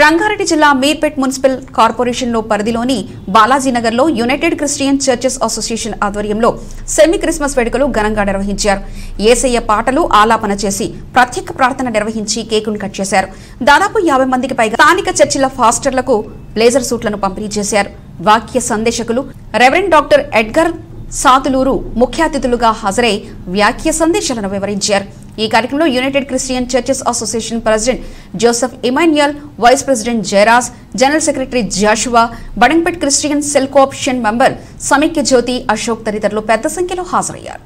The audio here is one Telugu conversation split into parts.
రంగారెడ్డి జిల్లా మీర్పేట్ మున్సిపల్ కార్పొరేషన్లో పరిధిలోని బాలాజీనగర్లో యునైటెడ్ క్రిస్టియన్ చర్చెస్ అసోసియేషన్ ఆధ్వర్యంలో సెమీ క్రిస్మస్ వేడుకలు ఘనంగా నిర్వహించారు. యేసయ్య పాటలు ఆలాపన చేసి ప్రత్యేక ప్రార్థన నిర్వహించి కేకును కట్ చేశారు. దాదాపు 50 మందికి పైగా స్థానిక చర్చిల ఫాస్టర్లకు బ్లేజర్ సూట్లను పంపిణీ చేశారు. వాక్య సందేశకులు రెవరెండ్ డాక్టర్ ఎడ్గర్ సాతులూరు ముఖ్య అతిథులుగా హాజరై వాక్య సందేశాలను వివరించారు. ఈ కార్యక్రమంలో united Christian churches association president Joseph Emmanuel, vice president Jayaraj, general secretary Joshua, Badangpet Christian cell cooption member Samaikya Jyothi, Ashok తదితరులు పెద్ద సంఖ్యలో హాజరయ్యారు.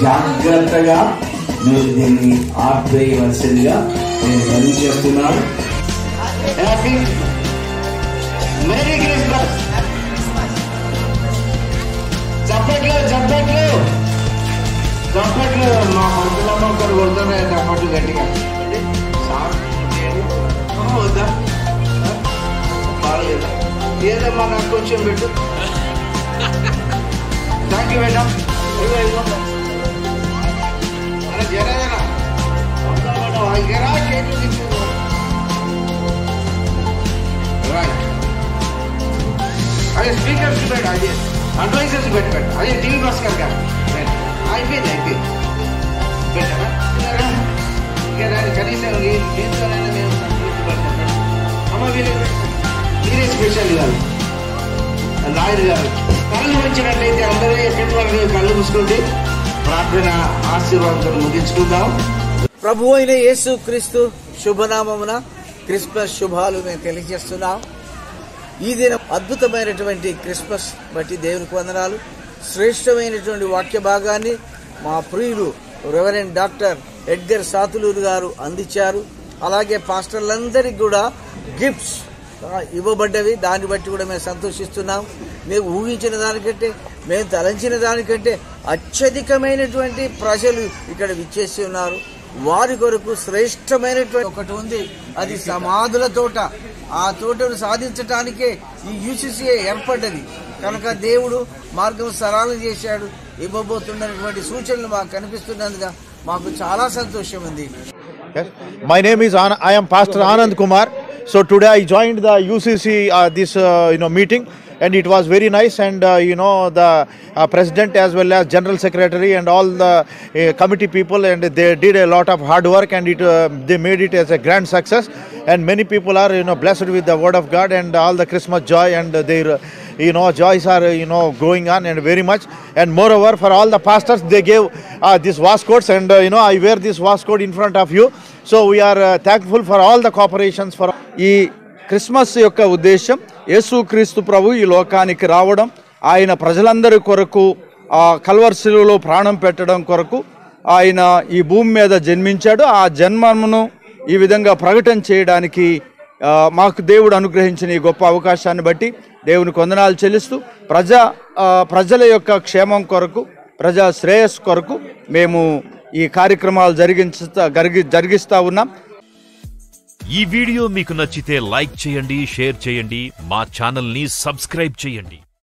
జాగ్రత్తగా మీరు దీన్ని ఆపేయవలసిందిగా నేను పని చేస్తున్నాను. Happy merry Christmas. చప్పట్లు చప్పట్లు చప్పట్లు. మా మందులమ్మ ఒకరు కొడుతున్నాయి చప్పట్లు గట్టిగా. వద్దా బాగలేదా? ఏదమ్మా నాకు కొంచెం పెట్టు. Thank you madam. అదే స్పీకర్స్ పెట్ట, అదే అడ్వైజర్స్ పెట్ట, అదే టీవీ భాస్కర్ గారు అయిపోయింది పెట్టారా? కనీసం దీంతోనైనా మేము సంతృప్తి పడతాం. అమ్మ మీరే స్పెషల్ గారు నాయుడు గారు కళ్ళు ఉంచినట్లయితే అందరూ ఎక్కడి వాళ్ళు కళ్ళు మూసుకుంటే ప్రార్థన ఆశీర్వాదంతో ముగించుకుందాం. ప్రభు అయిన యేసు క్రీస్తు శుభనామమున క్రిస్మస్ శుభాలు మేము తెలియజేస్తున్నాం. ఈ దినం అద్భుతమైనటువంటి క్రిస్మస్ బట్టి దేవునికి వందనాలు. శ్రేష్టమైనటువంటి వాక్య భాగాన్ని మా ప్రియులు రెవరెండ్ డాక్టర్ ఎడ్గర్ సాతులూరు గారు అందించారు. అలాగే పాస్టర్లందరికీ కూడా గిఫ్ట్స్ ఇవ్వబడ్డవి. దాన్ని బట్టి కూడా మేము సంతోషిస్తున్నాం. మేము ఊహించిన దానికంటే, మేము తలంచిన దానికంటే అత్యధికమైనటువంటి ప్రజలు ఇక్కడ విచ్చేసి ఉన్నారు. వారి కొరకు శ్రేష్టమైనటువంటి ఒకటి ఉంది, అది సమాధుల తోట. ఆ తోటను సాధించటానికే ఈ యూసీసీఏ ఏర్పడ్డది కనుక దేవుడు మార్గం సరళం చేశాడు. ఇవ్వబోతున్నటువంటి సూచనలు మాకు కనిపిస్తున్నందుగా మాకు చాలా సంతోషం ఉంది. My name is I am Pastor Anand Kumar. So today I joined the UCC this meeting, and it was very nice. And the president as well as general secretary and all the committee people, and they did a lot of hard work, and they made it as a grand success. And many people are blessed with the word of God and all the Christmas joy, and their joys are going on and very much. And moreover, for all the pastors, they gave this waistcoats, and I wear this waistcoat in front of you. So we are thankful for all the corporations for. ఈ క్రిస్మస్ యొక్క ఉద్దేశం యేసుక్రీస్తు ప్రభు ఈ లోకానికి రావడం, ఆయన ప్రజలందరి కొరకు కల్వరిశిలువలో ప్రాణం పెట్టడం కొరకు ఆయన ఈ భూమి మీద జన్మించాడు. ఆ జన్మను ఈ విధంగా ప్రకటన చేయడానికి మాకు దేవుడు అనుగ్రహించిన ఈ గొప్ప అవకాశాన్ని బట్టి దేవునికి వందనాలు చెల్లిస్తూ ప్రజల యొక్క క్షేమం కొరకు, ప్రజా శ్రేయస్సు కొరకు మేము ఈ కార్యక్రమాలు జరిగిస్తా ఉన్నాం. ఈ వీడియో మీకు నచ్చితే లైక్ చేయండి, షేర్ చేయండి, మా ఛానల్ని సబ్స్క్రైబ్ చేయండి.